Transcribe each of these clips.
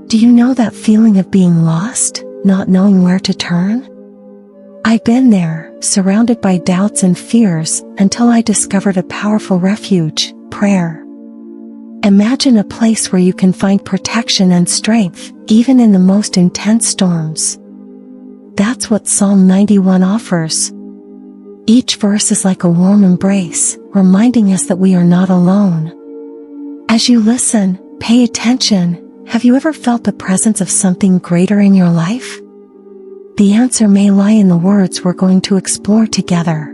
Do you know that feeling of being lost, not knowing where to turn? I've been there, surrounded by doubts and fears, until I discovered a powerful refuge: prayer. Imagine a place where you can find protection and strength, even in the most intense storms. That's what Psalm 91 offers. Each verse is like a warm embrace, reminding us that we are not alone. As you listen, pay attention. Have you ever felt the presence of something greater in your life? The answer may lie in the words we're going to explore together.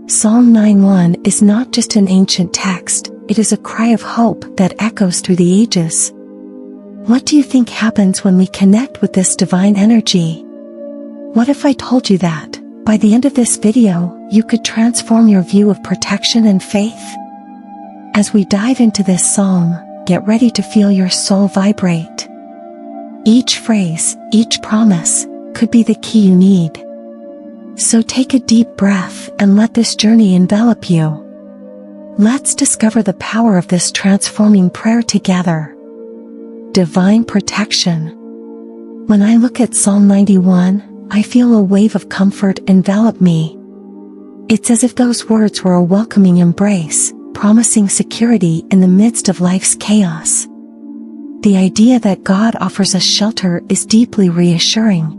Psalm 91 is not just an ancient text, it is a cry of hope that echoes through the ages. What do you think happens when we connect with this divine energy? What if I told you that, by the end of this video, you could transform your view of protection and faith? As we dive into this psalm, get ready to feel your soul vibrate. Each phrase, each promise, could be the key you need. So take a deep breath and let this journey envelop you. Let's discover the power of this transforming prayer together. Divine protection. When I look at Psalm 91, I feel a wave of comfort envelop me. It's as if those words were a welcoming embrace, promising security in the midst of life's chaos. The idea that God offers us shelter is deeply reassuring.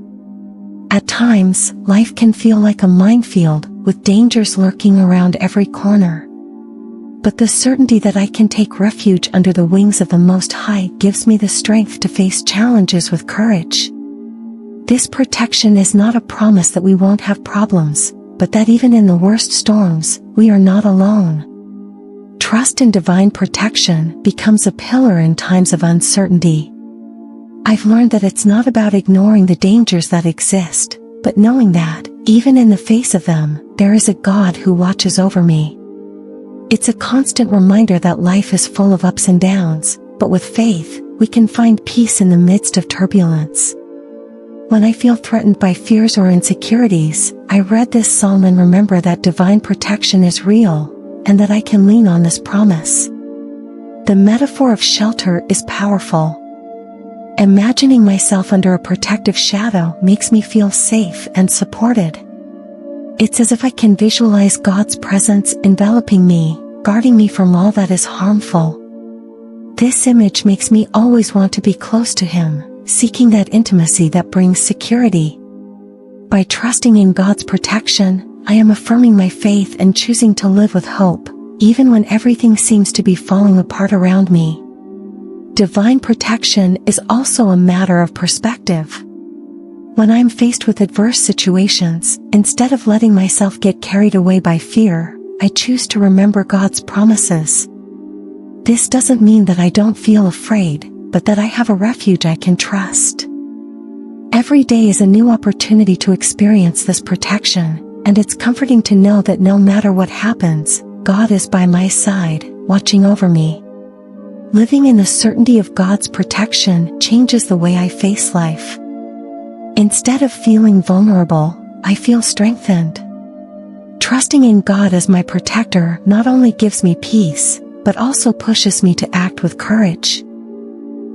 At times, life can feel like a minefield, with dangers lurking around every corner. But the certainty that I can take refuge under the wings of the Most High gives me the strength to face challenges with courage. This protection is not a promise that we won't have problems, but that even in the worst storms, we are not alone. Trust in divine protection becomes a pillar in times of uncertainty. I've learned that it's not about ignoring the dangers that exist, but knowing that, even in the face of them, there is a God who watches over me. It's a constant reminder that life is full of ups and downs, but with faith, we can find peace in the midst of turbulence. When I feel threatened by fears or insecurities, I read this psalm and remember that divine protection is real, and that I can lean on this promise. The metaphor of shelter is powerful. Imagining myself under a protective shadow makes me feel safe and supported. It's as if I can visualize God's presence enveloping me, guarding me from all that is harmful. This image makes me always want to be close to Him, seeking that intimacy that brings security. By trusting in God's protection, I am affirming my faith and choosing to live with hope, even when everything seems to be falling apart around me. Divine protection is also a matter of perspective. When I'm faced with adverse situations, instead of letting myself get carried away by fear, I choose to remember God's promises. This doesn't mean that I don't feel afraid, but that I have a refuge I can trust. Every day is a new opportunity to experience this protection, and it's comforting to know that no matter what happens, God is by my side, watching over me. Living in the certainty of God's protection changes the way I face life. Instead of feeling vulnerable, I feel strengthened. Trusting in God as my protector not only gives me peace, but also pushes me to act with courage.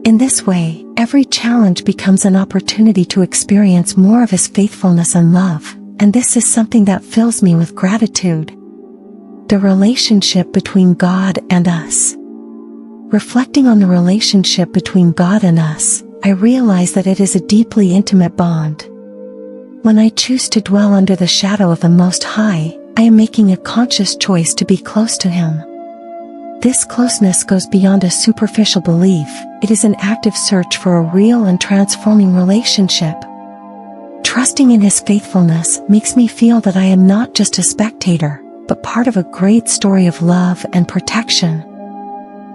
In this way, every challenge becomes an opportunity to experience more of His faithfulness and love, and this is something that fills me with gratitude. The relationship between God and us. Reflecting on the relationship between God and us, I realize that it is a deeply intimate bond. When I choose to dwell under the shadow of the Most High, I am making a conscious choice to be close to Him. This closeness goes beyond a superficial belief, it is an active search for a real and transforming relationship. Trusting in His faithfulness makes me feel that I am not just a spectator, but part of a great story of love and protection.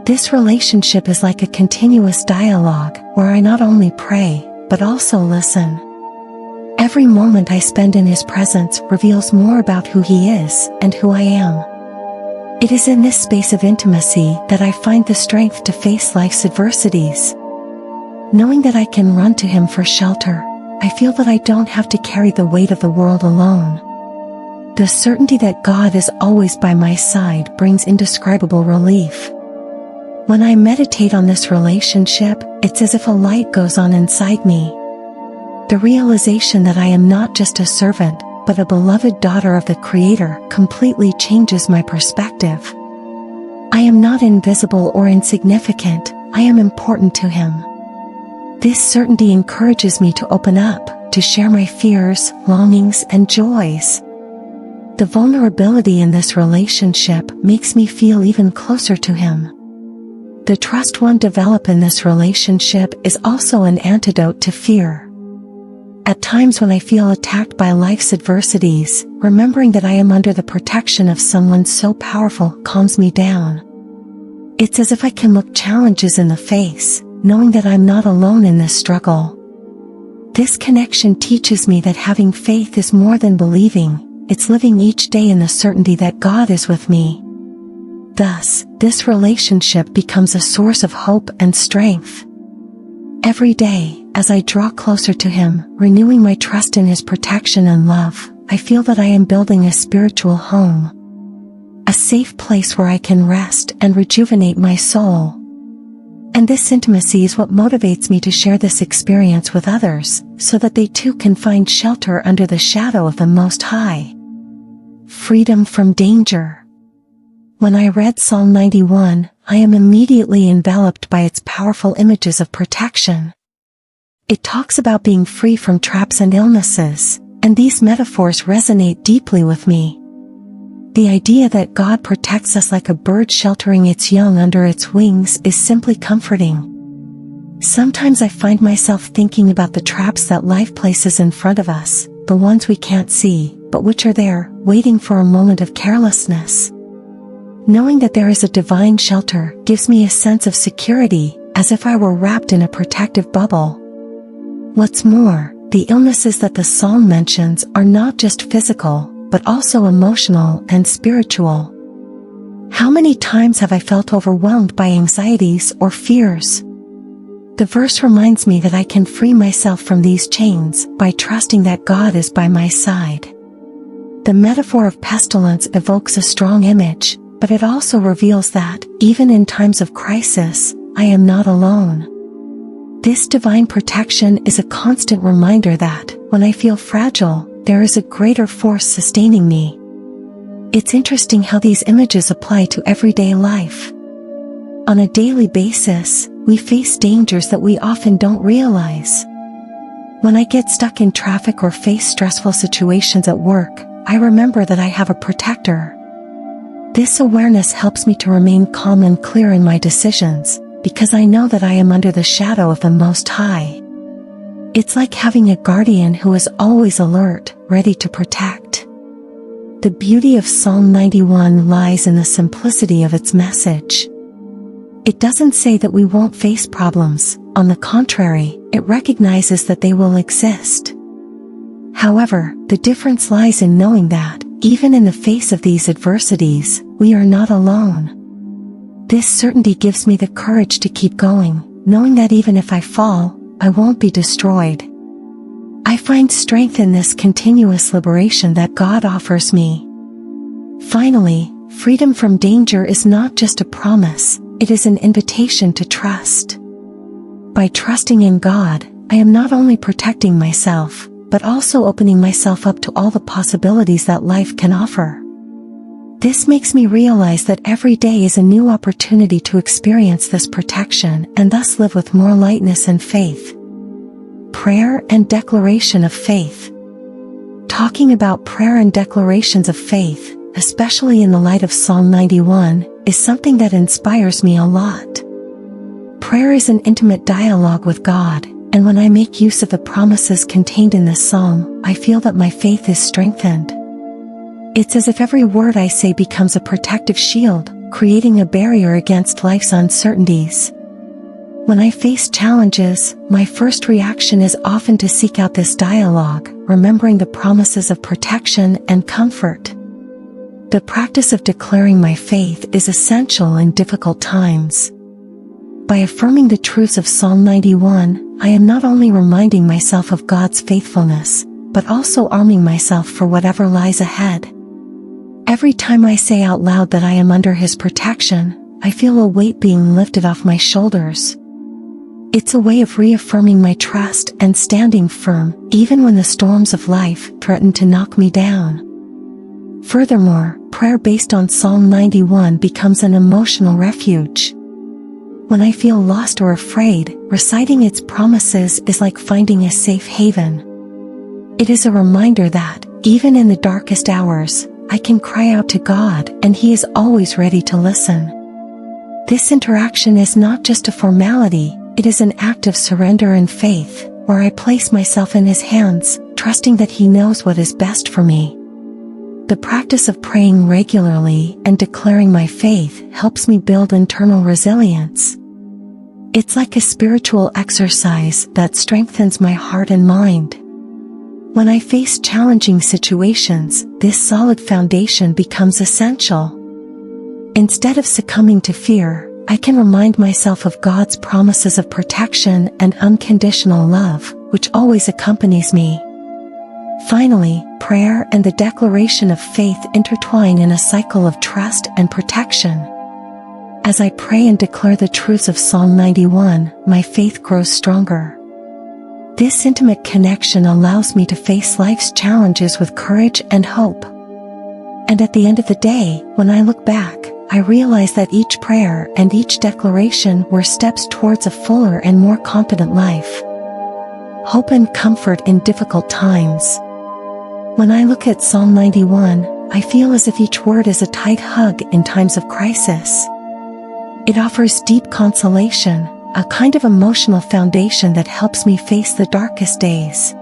This relationship is like a continuous dialogue, where I not only pray, but also listen. Every moment I spend in His presence reveals more about who He is and who I am. It is in this space of intimacy that I find the strength to face life's adversities. Knowing that I can run to Him for shelter, I feel that I don't have to carry the weight of the world alone. The certainty that God is always by my side brings indescribable relief. When I meditate on this relationship, It's as if a light goes on inside me. The realization that I am not just a servant, but a beloved daughter of the Creator completely changes my perspective. I am not invisible or insignificant, I am important to Him. This certainty encourages me to open up, to share my fears, longings, and joys. The vulnerability in this relationship makes me feel even closer to Him. The trust one develops in this relationship is also an antidote to fear. At times when I feel attacked by life's adversities, remembering that I am under the protection of someone so powerful calms me down. It's as if I can look challenges in the face, knowing that I'm not alone in this struggle. This connection teaches me that having faith is more than believing, it's living each day in the certainty that God is with me. Thus, this relationship becomes a source of hope and strength. Every day, as I draw closer to Him, renewing my trust in His protection and love, I feel that I am building a spiritual home. A safe place where I can rest and rejuvenate my soul. And this intimacy is what motivates me to share this experience with others, so that they too can find shelter under the shadow of the Most High. Freedom from danger. When I read Psalm 91, I am immediately enveloped by its powerful images of protection. It talks about being free from traps and illnesses, and these metaphors resonate deeply with me. The idea that God protects us like a bird sheltering its young under its wings is simply comforting. Sometimes I find myself thinking about the traps that life places in front of us, the ones we can't see, but which are there, waiting for a moment of carelessness. Knowing that there is a divine shelter gives me a sense of security, as if I were wrapped in a protective bubble. What's more, the illnesses that the psalm mentions are not just physical, but also emotional and spiritual. How many times have I felt overwhelmed by anxieties or fears? The verse reminds me that I can free myself from these chains by trusting that God is by my side. The metaphor of pestilence evokes a strong image, but it also reveals that, even in times of crisis, I am not alone. This divine protection is a constant reminder that, when I feel fragile, there is a greater force sustaining me. It's interesting how these images apply to everyday life. On a daily basis, we face dangers that we often don't realize. When I get stuck in traffic or face stressful situations at work, I remember that I have a protector. This awareness helps me to remain calm and clear in my decisions, because I know that I am under the shadow of the Most High. It's like having a guardian who is always alert, ready to protect. The beauty of Psalm 91 lies in the simplicity of its message. It doesn't say that we won't face problems, on the contrary, it recognizes that they will exist. However, the difference lies in knowing that, even in the face of these adversities, we are not alone. This certainty gives me the courage to keep going, knowing that even if I fall, I won't be destroyed. I find strength in this continuous liberation that God offers me. Finally, freedom from danger is not just a promise, it is an invitation to trust. By trusting in God, I am not only protecting myself, but also opening myself up to all the possibilities that life can offer. This makes me realize that every day is a new opportunity to experience this protection and thus live with more lightness and faith. Prayer and declaration of faith. Talking about prayer and declarations of faith, especially in the light of Psalm 91, is something that inspires me a lot. Prayer is an intimate dialogue with God, and when I make use of the promises contained in this psalm, I feel that my faith is strengthened. It's as if every word I say becomes a protective shield, creating a barrier against life's uncertainties. When I face challenges, my first reaction is often to seek out this dialogue, remembering the promises of protection and comfort. The practice of declaring my faith is essential in difficult times. By affirming the truths of Psalm 91, I am not only reminding myself of God's faithfulness, but also arming myself for whatever lies ahead. Every time I say out loud that I am under His protection, I feel a weight being lifted off my shoulders. It's a way of reaffirming my trust and standing firm, even when the storms of life threaten to knock me down. Furthermore, prayer based on Psalm 91 becomes an emotional refuge. When I feel lost or afraid, reciting its promises is like finding a safe haven. It is a reminder that, even in the darkest hours, I can cry out to God and He is always ready to listen. This interaction is not just a formality, it is an act of surrender and faith, where I place myself in His hands, trusting that He knows what is best for me. The practice of praying regularly and declaring my faith helps me build internal resilience. It's like a spiritual exercise that strengthens my heart and mind. When I face challenging situations, this solid foundation becomes essential. Instead of succumbing to fear, I can remind myself of God's promises of protection and unconditional love, which always accompanies me. Finally, prayer and the declaration of faith intertwine in a cycle of trust and protection. As I pray and declare the truths of Psalm 91, my faith grows stronger. This intimate connection allows me to face life's challenges with courage and hope. And at the end of the day, when I look back, I realize that each prayer and each declaration were steps towards a fuller and more confident life. Hope and comfort in difficult times. When I look at Psalm 91, I feel as if each word is a tight hug in times of crisis. It offers deep consolation, a kind of emotional foundation that helps me face the darkest days.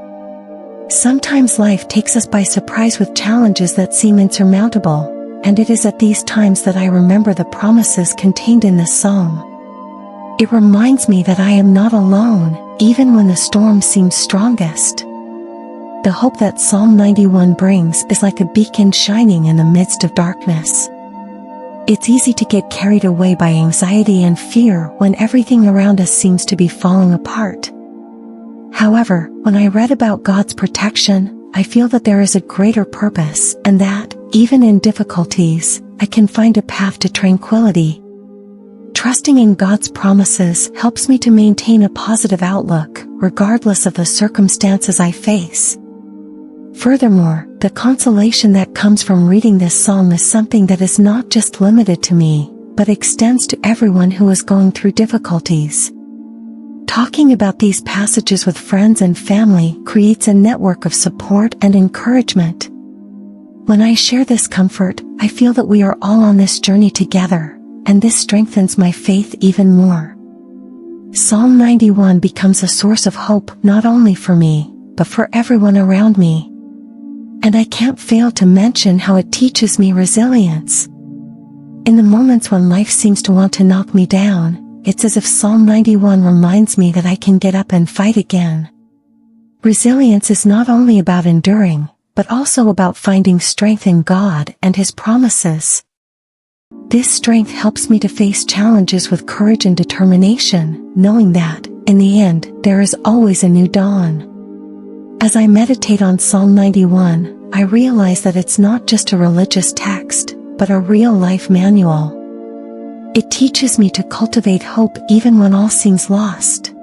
Sometimes life takes us by surprise with challenges that seem insurmountable, and it is at these times that I remember the promises contained in this psalm. It reminds me that I am not alone, even when the storm seems strongest. The hope that Psalm 91 brings is like a beacon shining in the midst of darkness. It's easy to get carried away by anxiety and fear when everything around us seems to be falling apart. However, when I read about God's protection, I feel that there is a greater purpose, and that, even in difficulties, I can find a path to tranquility. Trusting in God's promises helps me to maintain a positive outlook, regardless of the circumstances I face. Furthermore, the consolation that comes from reading this psalm is something that is not just limited to me, but extends to everyone who is going through difficulties. Talking about these passages with friends and family creates a network of support and encouragement. When I share this comfort, I feel that we are all on this journey together, and this strengthens my faith even more. Psalm 91 becomes a source of hope not only for me, but for everyone around me. And I can't fail to mention how it teaches me resilience. In the moments when life seems to want to knock me down, it's as if Psalm 91 reminds me that I can get up and fight again. Resilience is not only about enduring, but also about finding strength in God and His promises. This strength helps me to face challenges with courage and determination, knowing that, in the end, there is always a new dawn. As I meditate on Psalm 91, I realize that it's not just a religious text, but a real-life manual. It teaches me to cultivate hope even when all seems lost.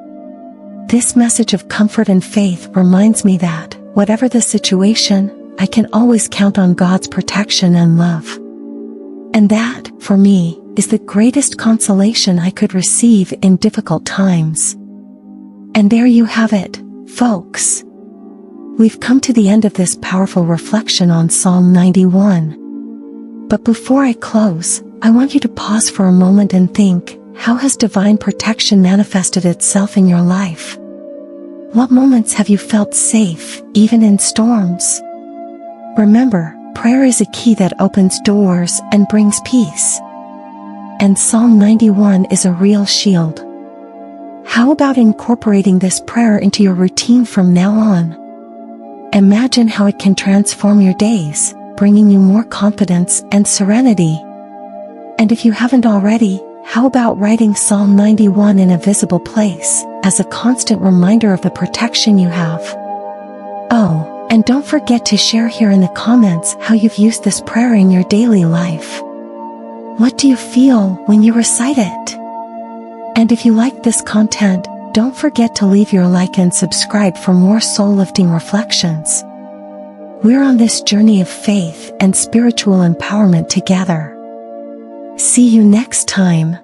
This message of comfort and faith reminds me that, whatever the situation, I can always count on God's protection and love. And that, for me, is the greatest consolation I could receive in difficult times. And there you have it, folks. We've come to the end of this powerful reflection on Psalm 91. But before I close, I want you to pause for a moment and think, how has divine protection manifested itself in your life? What moments have you felt safe, even in storms? Remember, prayer is a key that opens doors and brings peace. And Psalm 91 is a real shield. How about incorporating this prayer into your routine from now on? Imagine how it can transform your days, bringing you more confidence and serenity. And if you haven't already, how about writing Psalm 91 in a visible place, as a constant reminder of the protection you have? Oh, and don't forget to share here in the comments how you've used this prayer in your daily life. What do you feel when you recite it? And if you like this content, Don't forget to leave your like and subscribe for more soul-lifting reflections. We're on this journey of faith and spiritual empowerment together. See you next time.